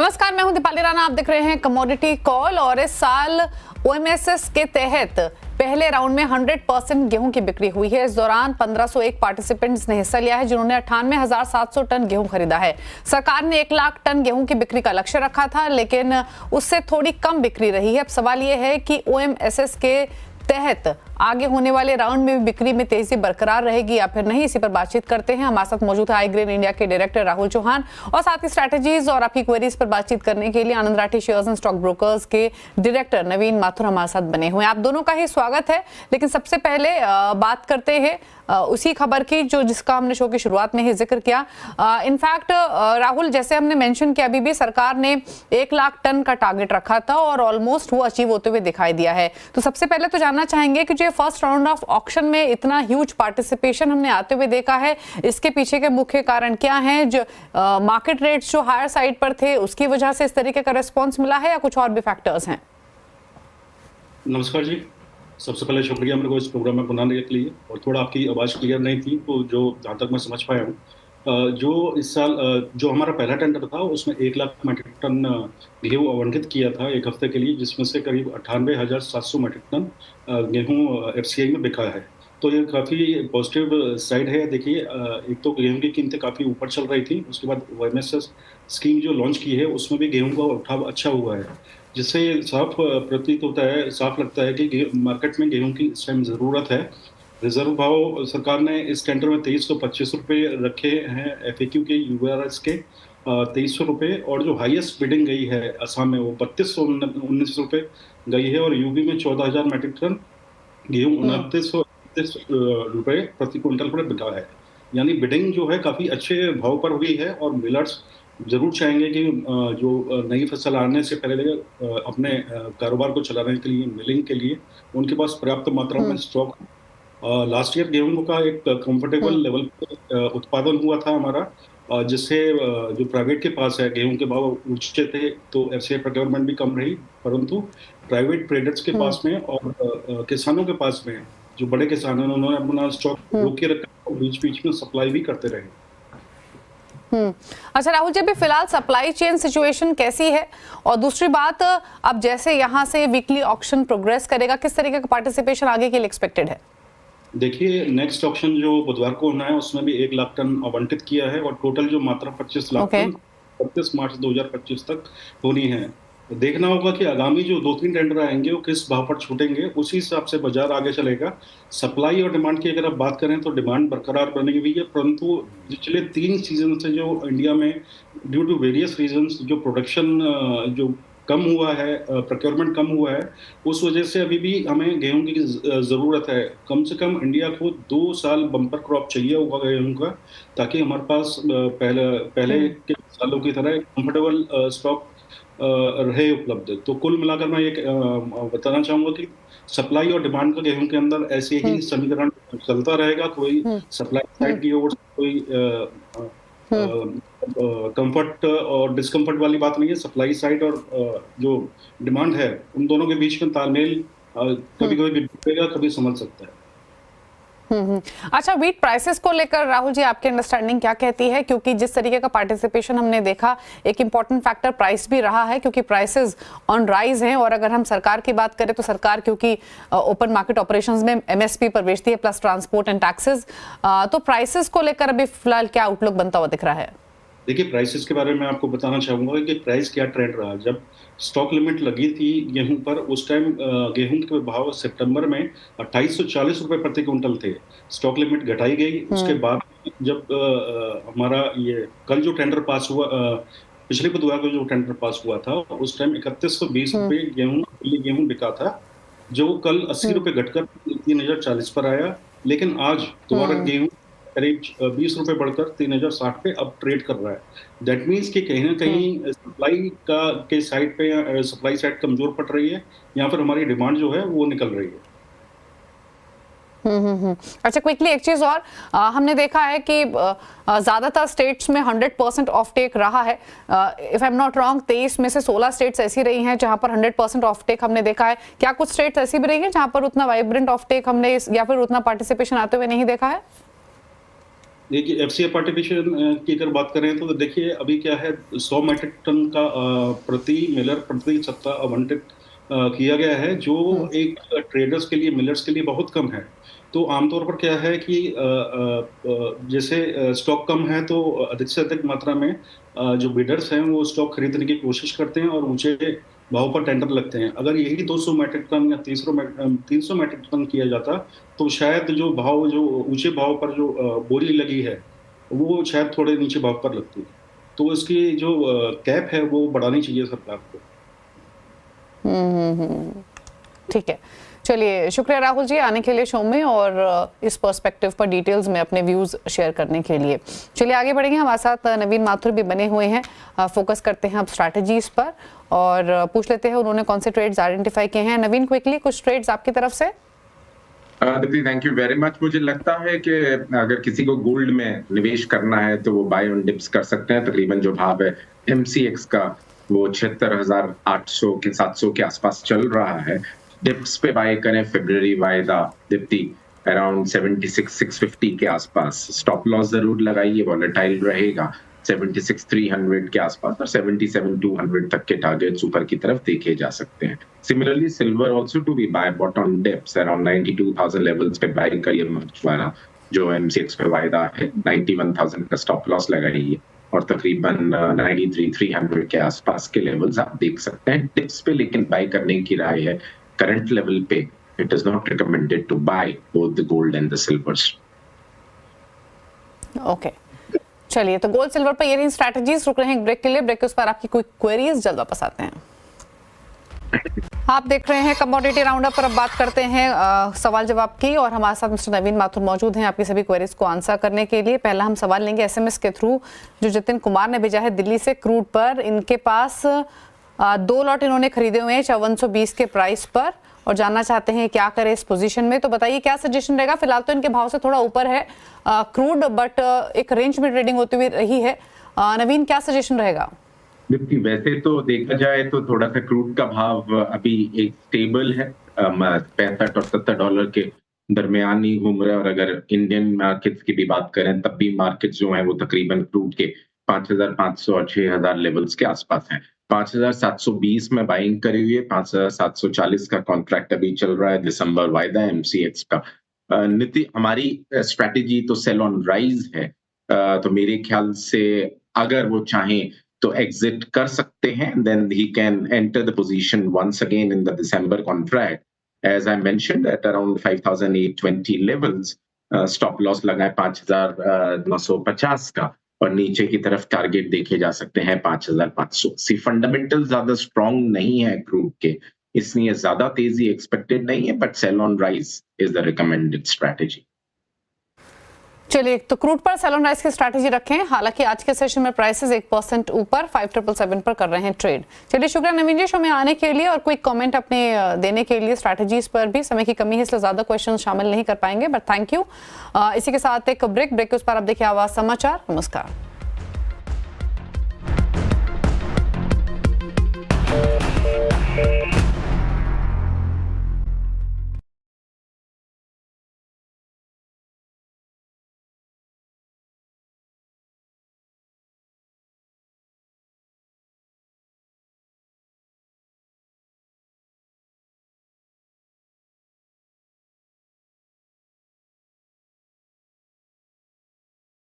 नमस्कार, मैं हूं दीपाली राणा। आप देख रहे हैं कमोडिटी कॉल। और इस साल ओएमएसएस के तहत पहले राउंड में 100% गेहूं की बिक्री हुई है। इस दौरान 1501 पार्टिसिपेंट्स ने हिस्सा लिया है, जिन्होंने 98,700 टन गेहूं खरीदा है। सरकार ने 1 लाख टन गेहूं की बिक्री का लक्ष्य रखा था, लेकिन उससे थोड़ी कम बिक्री रही है। अब सवाल यह है कि ओएमएसएस के तहत आगे होने वाले राउंड में भी बिक्री में तेजी बरकरार रहेगी या फिर नहीं, इसी पर बातचीत करते हैं। हमारे साथ मौजूद है आईग्रेन इंडिया के डायरेक्टर राहुल चौहान और साथ ही स्ट्रैटेजीज और आपकी क्वेरीज पर बातचीत करने के लिए Anand Rathi shares and stock brokers के डायरेक्टर नवीन माथुर हमारे साथ बने हुए हैं। आप दोनों का ही स्वागत है। लेकिन सबसे पहले बात करते हैं उसी खबर की जिसका हमने शो की शुरुआत में ही जिक्र किया। इनफैक्ट राहुल, जैसे हमने मेंशन किया, अभी भी सरकार ने 1 लाख टन का टारगेट रखा था और ऑलमोस्ट वो अचीव होते हुए दिखाई दिया है। तो सबसे पहले तो जानना चाहेंगे कि जो फर्स्ट राउंड ऑफ ऑक्शन में इतना ह्यूज पार्टिसिपेशन हमने आते हुए देखा है, इसके पीछे के मुख्य कारण क्या हैं? जो मार्केट रेट्स जो हायर साइड पर थे, उसकी वजह से इस तरीके का रिस्पॉन्स मिला है या कुछ और भी फैक्टर्स हैं? नमस्कार जी, सबसे पहले शुक्रिया मेरे को इस प्रोग्राम में बुलाने के लिए। और थोड़ा आपकी आवाज़ क्लियर नहीं थी, तो जो जहाँ तक मैं समझ पाया हूँ, जो इस साल जो हमारा पहला टेंडर था उसमें 1 लाख मेट्रिक टन गेहूँ आवंटित किया था एक हफ्ते के लिए, जिसमें से करीब 98,700 मेट्रिक टन गेहूँ एफसीआई में बिका है। तो ये काफ़ी पॉजिटिव साइड है। देखिए, एक तो गेहूं की कीमतें काफ़ी ऊपर चल रही थी, उसके बाद ओएमएसएस स्कीम जो लॉन्च की है उसमें भी गेहूं का उठाव अच्छा हुआ है, जिससे साफ प्रतीत होता है, साफ लगता है कि मार्केट में गेहूं की इस टाइम ज़रूरत है। रिजर्व भाव सरकार ने इस टेंडर में 2325 रुपये रखे हैं, एफएक्यू के, यूआरएस के 2300 रुपये, और जो हाईएस्ट बिडिंग गई है असम में वो 3219 रुपये गई है, और यूपी में 14,000 मेट्रिक टन गेहूँ 2930 रुपये प्रति क्विंटल पर बिका है। यानी बिडिंग जो है काफ़ी अच्छे भाव पर हुई है, और मिलर्स जरूर चाहेंगे कि जो नई फसल आने से पहले अपने कारोबार को चलाने के लिए, मिलिंग के लिए उनके पास पर्याप्त मात्रा में स्टॉक। लास्ट ईयर गेहूं का एक कंफर्टेबल लेवल पर उत्पादन हुआ था हमारा, जिससे जो प्राइवेट के पास है गेहूं के भाव ऊंचे थे, तो एफसीआई प्रोक्योरमेंट भी कम रही, परंतु प्राइवेट ट्रेडर्स के पास में और किसानों के पास में, जो बड़े किसान हैं, उन्होंने अपना स्टॉक रोक के रखा और बीच बीच में सप्लाई भी करते रहे। अच्छा राहुल जी, अभी फिलहाल सप्लाई चेन सिचुएशन कैसी है? और दूसरी बात, अब जैसे यहाँ से वीकली ऑक्शन प्रोग्रेस करेगा, किस तरीके का पार्टिसिपेशन आगे के लिए एक्सपेक्टेड है? देखिए, नेक्स्ट ऑक्शन जो बुधवार को होना है उसमें भी 1 लाख टन आवंटित किया है, और टोटल जो मात्रा 25 लाख टन 31 मार्च 2025 तक होनी है। देखना होगा कि आगामी जो 2-3 टेंडर आएंगे वो किस भाव पर छूटेंगे, उसी हिसाब से बाजार आगे चलेगा। सप्लाई और डिमांड की अगर आप बात करें तो डिमांड बरकरार बनी हुई है, परंतु पिछले 3 सीजन से जो इंडिया में ड्यू टू वेरियस रीजंस जो प्रोडक्शन जो कम हुआ है, प्रोक्योरमेंट कम हुआ है, उस वजह से अभी भी हमें गेहूं की ज़रूरत है। कम से कम इंडिया को 2 साल बम्पर क्रॉप चाहिए होगा गेहूं का, ताकि हमारे पास पहले के सालों की तरह कंफर्टेबल स्टॉक रहे उपलब्ध। तो कुल मिलाकर मैं ये बताना चाहूंगा कि सप्लाई और डिमांड का गेहूं के अंदर ऐसे ही समीकरण चलता रहेगा। कोई सप्लाई साइड की ओर कोई कंफर्ट और डिस्कम्फर्ट वाली बात नहीं है। सप्लाई साइड और जो डिमांड है, उन दोनों के बीच में तालमेल कभी कभी बिगड़ेगा, कभी समझ सकता है। अच्छा, वीट प्राइसेस को लेकर राहुल जी आपकी अंडरस्टैंडिंग क्या कहती है? क्योंकि जिस तरीके का पार्टिसिपेशन हमने देखा, एक इंपॉर्टेंट फैक्टर प्राइस भी रहा है, क्योंकि प्राइसेस ऑन राइज हैं। और अगर हम सरकार की बात करें तो सरकार क्योंकि ओपन मार्केट ऑपरेशंस में एमएसपी पर बेचती है, प्लस ट्रांसपोर्ट एंड टैक्सेस, तो प्राइसेस को लेकर अभी फिलहाल क्या आउटलुक बनता हुआ दिख रहा है? देखिए, प्राइसेस के बारे में आपको बताना चाहूंगा कि प्राइस क्या ट्रेंड रहा। जब स्टॉक लिमिट लगी थी गेहूं पर, उस टाइम गेहूं के भाव सितंबर में 2840 रुपए प्रति क्विंटल थे। स्टॉक लिमिट घटाई गई, उसके बाद जब हमारा ये कल जो टेंडर पास हुआ, पिछले बुधवार को जो टेंडर पास हुआ था, उस टाइम 3120 रुपए गेहूं बिका था, जो कल 80 रुपए घटकर 3040 पर आया। लेकिन आज दोबारा गेहूं करीब 20 रुपए बढ़कर 3060 पे अब ट्रेड कर रहा है। दैट मीन्स कि कहीं ना कहीं सप्लाई के साइड पे, या सप्लाई साइड कमजोर पड़ रही है, या फिर हमारी डिमांड जो है वो निकल रही है। अच्छा, क्विकली एक चीज और, हमने देखा है कि ज्यादातर स्टेट्स में 100% ऑफ टेक रहा है। If I am not wrong, 23 में से 16 स्टेट्स ऐसी रही हैं जहां पर 100% ऑफ टेक हमने देखा है। क्या कुछ स्टेट्स ऐसी भी रही हैं जहां पर उतना वाइब्रेंट ऑफ टेक हमने या फिर उतना पार्टिसिपेशन आते हुए नहीं देखा है? देखिए एफसीआई पार्टिसिपेशन की अगर बात करें तो देखिए अभी क्या है 100 मीट्रिक टन का प्रति मिलर प्रति सप्ताह आवंटित किया गया है, जो एक ट्रेडर्स के लिए, मिलर्स के लिए बहुत कम है। तो आमतौर पर क्या है कि जैसे स्टॉक कम है तो अधिक से अधिक मात्रा में जो बिडर्स हैं वो स्टॉक खरीदने की कोशिश करते हैं और ऊंचे भाव पर टेंडर लगते हैं। अगर यही 200 मीट्रिक टन या 300 मीट्रिक टन किया जाता तो शायद जो ऊंचे भाव पर जो बोली लगी है वो शायद थोड़े नीचे भाव पर लगती है। तो इसकी जो कैप है वो बढ़ानी चाहिए सरकार को। ठीक है, चलिए शुक्रिया राहुल जी आने के लिए शो में और इस पर्सपेक्टिव पर डिटेल्स में अपने व्यूज शेयर करने के लिए। चलिए आगे बढ़ेंगे, हमारे साथ नवीन माथुर भी बने हुए हैं। फोकस करते हैं अब स्ट्रैटेजीज पर और पूछ लेते हैं उन्होंने कौन से ट्रेड्स आइडेंटिफाई किए हैं। नवीन, क्विकली कुछ ट्रेड्स आपकी तरफ से। Thank you very much. मुझे लगता है कि अगर किसी को गोल्ड में निवेश करना है तो वो बाय ऑन डिप्स कर सकते हैं। तकरीबन जो भाव है MCX का वो 76,800 के 700 के आसपास चल रहा है। डिप्स पे बाय करें फरवरी वायदा दिप्ती अराउंड 76,650 के आसपास। स्टॉप लॉस जरूर लगाइए, वॉलेटाइल रहेगा। 76,300 के आसपास और 77,200 तक के टारगेट्स ऊपर की तरफ देखे जा सकते हैं। Similarly silver also to be buy bought on dips around 92,000 levels पे बाय करिए मार्च वाला जो MCX पे वायदा है। 91,000 का स्टॉप लॉस लगाइए और तकरीबन 93,300 के आसपास के लेवल्स आप देख सकते हैं डिप्स पे। लेकिन बाय करने की राय है करंट लेवल पे। It is not recommended to buy both the gold and the silvers. Okay, चलिए तो गोल्ड सिल्वर पर ये रही स्ट्रैटेजीज। रुक रहे हैं एक ब्रेक के लिए, ब्रेक के उस पर आपकी कोई क्वेरीज जल्द वापस आते हैं। आप देख रहे हैं कमोडिटी राउंडअप पर। अब बात करते हैं सवाल जवाब की और हमारे साथ मिस्टर नवीन माथुर मौजूद हैं आपकी सभी क्वेरीज को आंसर करने के लिए। पहला हम सवाल लेंगे SMS के थ्रू जो जितिन कुमार ने भेजा है दिल्ली से क्रूड पर। इनके पास 2 लॉट इन्होंने खरीदे हुए हैं 5420 के प्राइस पर और जानना चाहते हैं क्या करें इस पोजीशन में। तो बताइए क्या सजेशन रहेगा। फिलहाल तो इनके भाव से थोड़ा ऊपर है क्रूड, बट एक रेंज में ट्रेडिंग होती हुई रही है। नवीन, क्या सजेशन रहेगा? वैसे तो देखा जाए तो थोड़ा सा क्रूड का भाव अभी एक स्टेबल है, 65 और 70 डॉलर के दरमियान ही घूम रहा है। और अगर इंडियन मार्केट्स की भी बात करें तब भी मार्केट्स जो है वो तकरीबन क्रूड के 5,500 और 6,000 लेवल्स के आसपास हैं। 5,720 में बाइंग करी हुई है। 5,740 का कॉन्ट्रैक्ट अभी चल रहा है, दिसंबर वायदा MCX का। नीति हमारी स्ट्रैटेजी तो सेल ऑन राइज है। तो मेरे ख्याल से अगर वो चाहें तो एग्जिट कर सकते हैं, then he can enter the position once again in the December contract as I mentioned at around 5,820 levels. Stop loss लगाए 5,950 का और नीचे की तरफ टारगेट देखे जा सकते हैं 5,500। सी फंडामेंटल ज्यादा स्ट्रॉन्ग नहीं है क्रूड के, इसलिए ज्यादा तेजी एक्सपेक्टेड नहीं है, but sell on rise is the recommended strategy. चलिए तो क्रूड पर सेल ऑन राइज की स्ट्रैटेजी रखें। हालांकि आज के सेशन में प्राइसेस 1% ऊपर 5777 पर कर रहे हैं ट्रेड। चलिए शुक्रिया नवीन जी शो में आने के लिए और कोई कमेंट अपने देने के लिए। स्ट्रैटेजीज पर भी समय की कमी है इसलिए ज्यादा क्वेश्चन शामिल नहीं कर पाएंगे, बट थैंक यू। इसी के साथ एक ब्रेक के उस पर आप देखिए आवाज समाचार। नमस्कार।